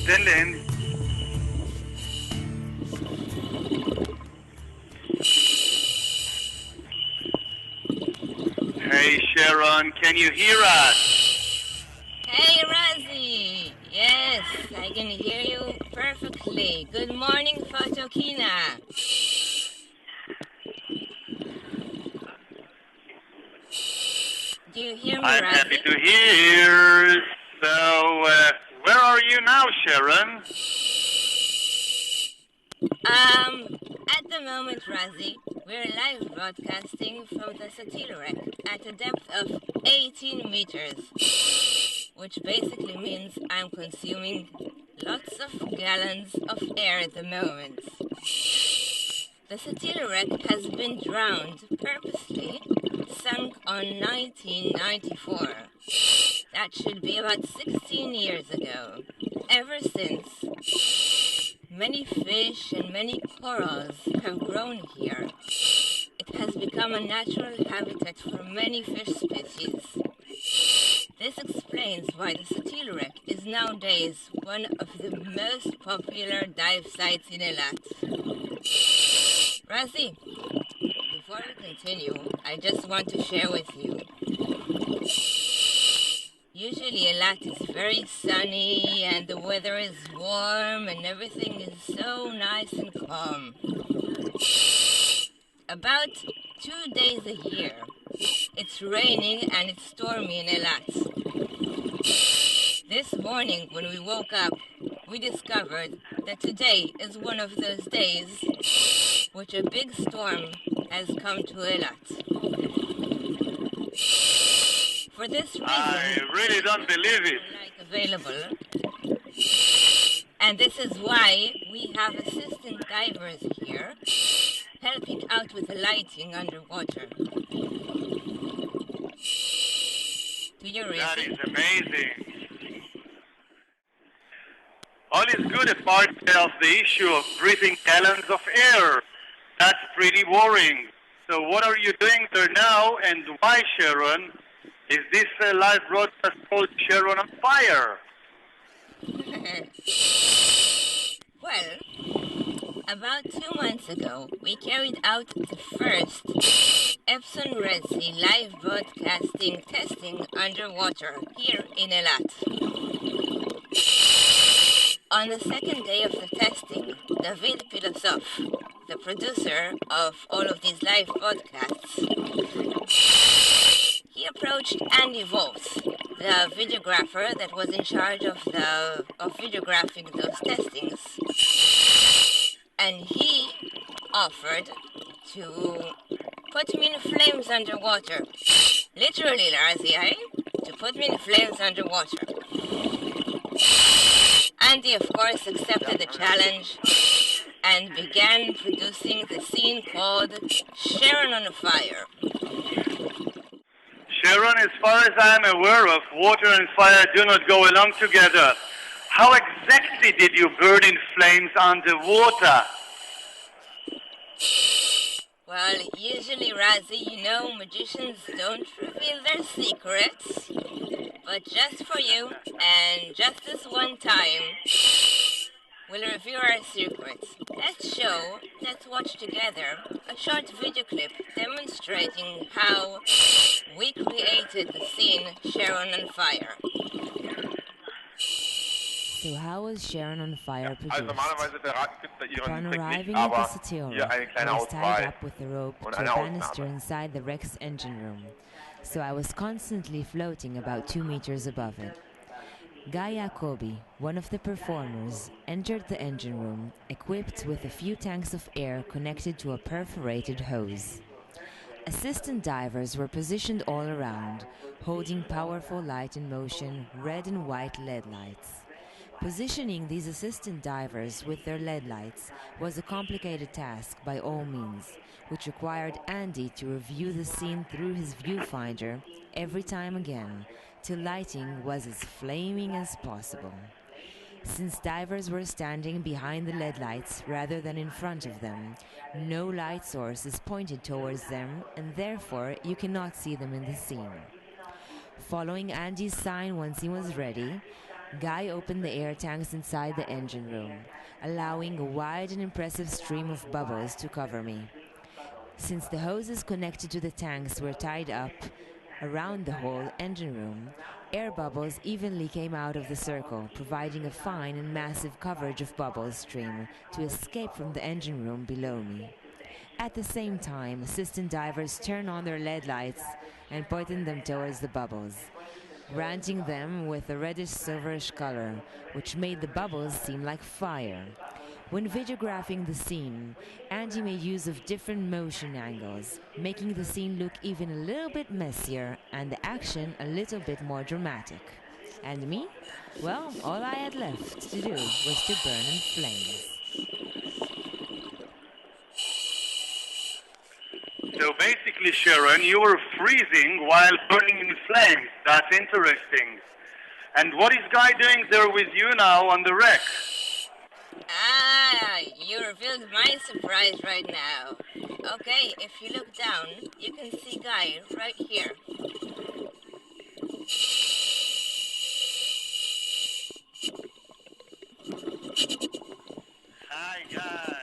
stellen. Hey Sharon, can you hear us? Hey Razi! Yes, I can hear you perfectly. Good morning, Photokina. Do you hear me, I'm Razi? happy to hear. So, where are you now, Sharon? At the moment, Razi, we're live broadcasting from the Satellite at a depth of 18 meters, which basically means I'm consuming lots of gallons of air at the moment. The Satellite has been drowned purposely, sunk on 1994. That should be about 16 years ago. Ever since, many fish and many corals have grown here. It has become a natural habitat for many fish species. This explains why the Satellite is nowadays one of the most popular dive sites in Eilat. Razi, before we continue, I just want to share with you. Usually Eilat is very sunny and the weather is warm and everything is so nice and calm. About 2 days a year, it's raining and it's stormy in Eilat. This morning when we woke up, we discovered that today is one of those days which a big storm has come to Eilat. For this reason, I really don't believe it. Available. And this is why we have assistant divers here helping out with the lighting underwater. Do you read? That is amazing. All is good apart of the issue of breathing gallons of air. That's pretty worrying. So what are you doing there now, and why, Sharon? Is this a live broadcast called Sharon on Fire? Well, about 2 months ago, we carried out the first Epson Red Sea live broadcasting testing underwater here in Eilat. On the second day of the testing, David Pilosof, the producer of all of these live broadcasts, he approached Andy Wolfs, the videographer that was in charge of videographing those testings, and he offered to put me in flames underwater. Literally, Razi, eh? To put me in flames underwater. Andy, of course, accepted the challenge and began producing the scene called Sharon on Fire. Sharon, as far as I am aware of, water and fire do not go along together. How exactly did you burn in flames underwater? Well, usually, Razi, you know, magicians don't reveal their secrets. But just for you, and just this one time, we'll review our secrets. Let's watch together a short video clip demonstrating how we created the scene Sharon on Fire. So how was Sharon on Fire produced? Normalerweise verraten Künstler ihren Upon Trick arriving nicht, at the aber Satellite, hier eine I kleine was tied Auswahl up with a rope und to a eine banister Ausnahme. inside the wreck's engine room, so I was constantly floating about 2 meters above it. Guy Jacobi, one of the performers, entered the engine room, equipped with a few tanks of air connected to a perforated hose. Assistant divers were positioned all around, holding powerful light in motion, red and white LED lights. Positioning these assistant divers with their LED lights was a complicated task by all means, which required Andy to review the scene through his viewfinder every time again, till lighting was as flaming as possible. Since divers were standing behind the LED lights rather than in front of them, no light source is pointed towards them, and therefore you cannot see them in the scene. Following Andy's sign once he was ready, Guy opened the air tanks inside the engine room, allowing a wide and impressive stream of bubbles to cover me. Since the hoses connected to the tanks were tied up around the whole engine room, air bubbles evenly came out of the circle, providing a fine and massive coverage of bubbles stream to escape from the engine room below me. At the same time, assistant divers turned on their LED lights and pointed them towards the bubbles, granting them with a reddish-silverish color, which made the bubbles seem like fire. When videographing the scene, Andy made use of different motion angles, making the scene look even a little bit messier and the action a little bit more dramatic. And me? Well, all I had left to do was to burn in flames. So basically, Sharon, you were freezing while burning in flames. That's interesting. And what is Guy doing there with you now on the wreck? Ah, you revealed my surprise right now. Okay, if you look down, you can see Guy right here. Hi, Guy.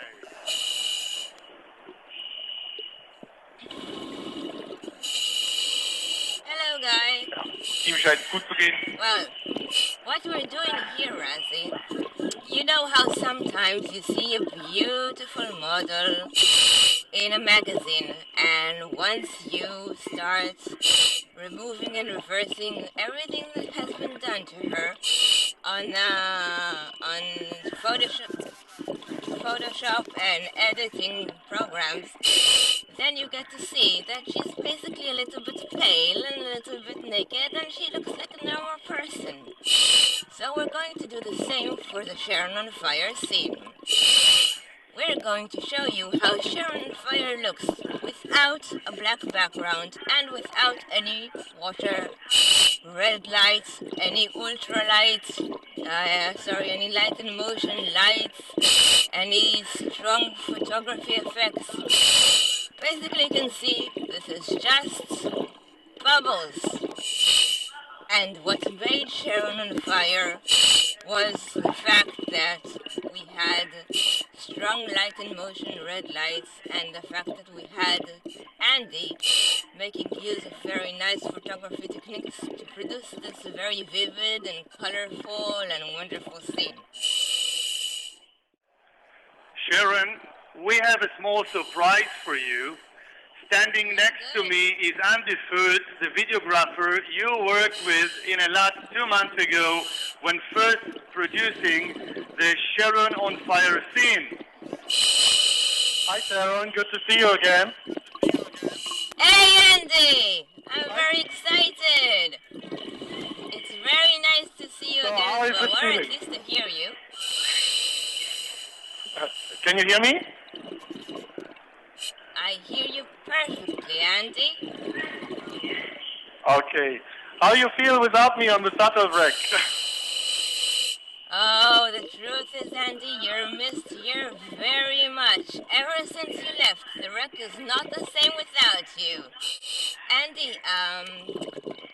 Hello, Guy. Ihm scheint gut zu gehen. Well, what we're doing here, Razi, you know how sometimes you see a beautiful model in a magazine, and once you start removing and reversing everything that has been done to her on Photoshop and editing programs, then you get to see that she's basically a little bit pale and a little bit naked, and she looks like a normal person. So we're going to do the same for the Sharon on Fire scene. We're going to show you how Sharon on Fire looks without a black background and without any water, red lights, any ultralights, any light and motion lights, any strong photography effects. Basically, you can see this is just bubbles. And what made Sharon on Fire was the fact that we had strong light and motion red lights, and the fact that we had Andy making use of very nice photography techniques to produce this very vivid and colorful and wonderful scene. Sharon, we have a small surprise for you. Standing next to me is Andy Foods, the videographer you worked with in Eilat 2 months ago when first producing the Sharon on Fire scene. Hi Sharon, good to see you again. Hey Andy! I'm very excited! It's very nice to see you again as well, or at least to hear you. Can you hear me? I hear you perfectly, Andy. Okay. How you feel without me on the shuttle wreck? Oh, the truth is, Andy, you're missed here very much. Ever since you left, the wreck is not the same without you. Andy,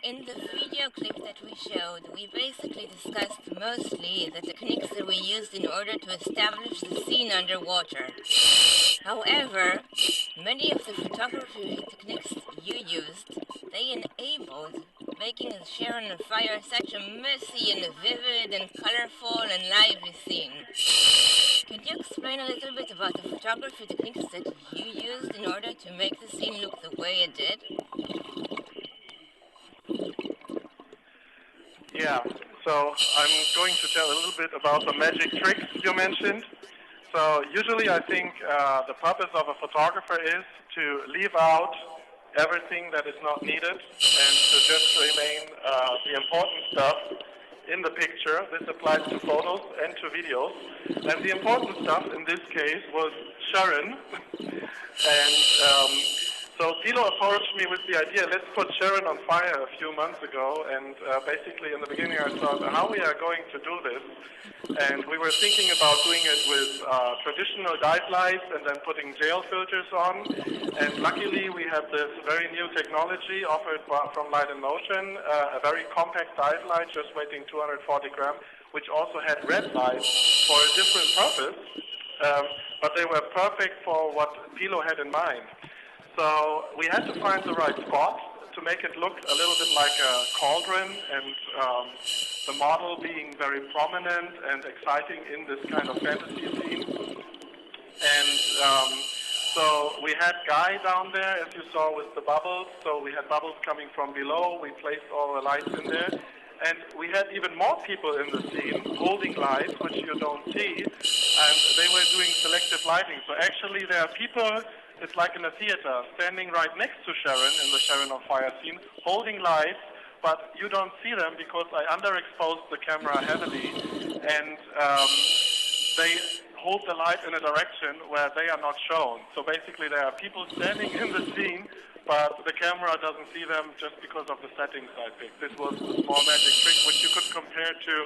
in the video clip that we showed, we basically discussed mostly the techniques that we used in order to establish the scene underwater. However, many of the photography techniques you used, they enabled making Sharon on Fire such a messy and vivid and colorful and lively scene. Can you explain a little bit about the photography techniques that you used in order to make the scene look the way it did? Yeah, so I'm going to tell a little bit about the magic tricks you mentioned. So usually I think the purpose of a photographer is to leave out everything that is not needed and to just remain the important stuff in the picture. This applies to photos and to videos. And the important stuff in this case was Sharon. And So Pilo approached me with the idea, let's put Sharon on fire a few months ago, and basically in the beginning I thought, how we are going to do this? And we were thinking about doing it with traditional dive lights and then putting gel filters on. And luckily we have this very new technology offered from Light and Motion, a very compact dive light, just weighing 240 grams, which also had red lights for a different purpose, but they were perfect for what Pilo had in mind. So we had to find the right spot to make it look a little bit like a cauldron, and the model being very prominent and exciting in this kind of fantasy scene. And so we had Guy down there, as you saw, with the bubbles. So we had bubbles coming from below. We placed all the lights in there. And we had even more people in the scene holding lights, which you don't see, and they were doing selective lighting. So actually there are people, it's like in a theater, standing right next to Sharon in the Sharon on Fire scene, holding lights, but you don't see them because I underexposed the camera heavily, and they hold the light in a direction where they are not shown. So basically there are people standing in the scene, but the camera doesn't see them just because of the settings I picked. This was a small magic trick which you could compare to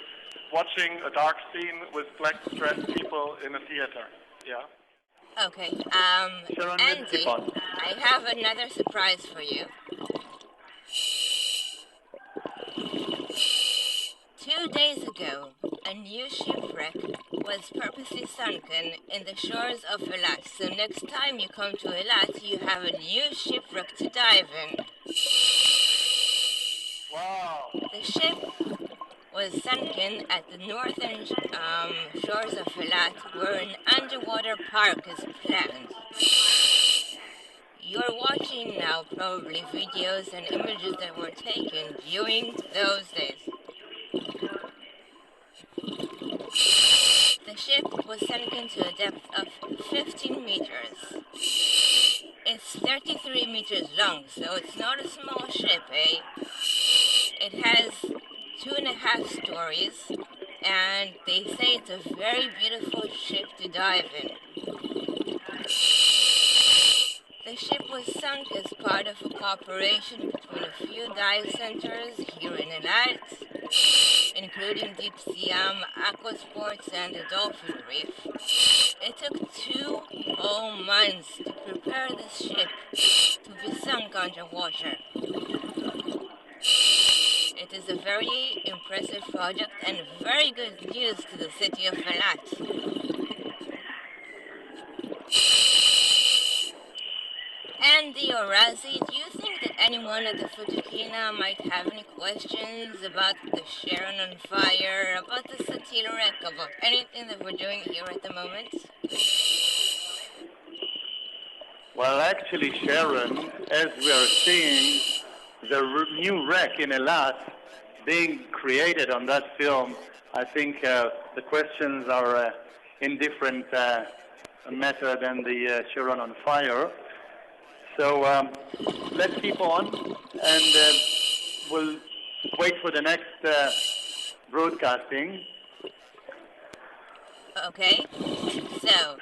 watching a dark scene with black dressed people in a theater. Yeah. Okay, Sharon, Andy, I have another surprise for you. 2 days ago, a new shipwreck was purposely sunken in the shores of Eilat. So next time you come to Eilat, you have a new shipwreck to dive in. Wow. The ship was sunken at the northern shores of Eilat, where an underwater park is planned. You're watching now probably videos and images that were taken during those days. The ship was sunken to a depth of 15 meters. It's 33 meters long, so it's not a small ship, eh? It has 2.5 stories, and they say it's a very beautiful ship to dive in. The ship was sunk as part of a cooperation between a few dive centers here in Eilat, including Deep Sea Aqua Sports and the Dolphin Reef. It took 2 whole months to prepare this ship to be sunk underwater. It is a very impressive project and very good news to the city of Eilat. Andy or Razi, do you think that anyone at the Photokina might have any questions about the Sharon on Fire, about the Satilrek, about anything that we're doing here at the moment? Well, actually, Sharon, as we are seeing the new wreck in Eilat being created on that film, I think the questions are in different matter than the Sharon on Fire. So let's keep on, and we'll wait for the next broadcasting. Okay, so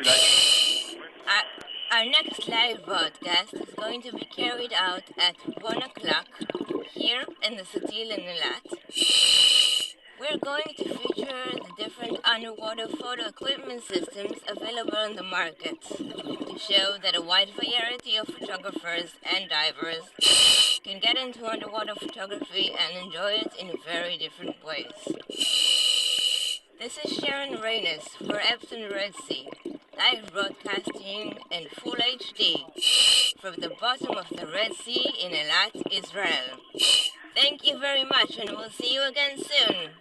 our next live broadcast is going to be carried out at 1 o'clock here in the Satil in Eilat. We're going to feature the different underwater photo equipment systems available on the market to show that a wide variety of photographers and divers can get into underwater photography and enjoy it in very different ways. This is Sharon Rainis for Epson Red Sea, live broadcasting in full HD from the bottom of the Red Sea in Eilat, Israel. Thank you very much, and we'll see you again soon.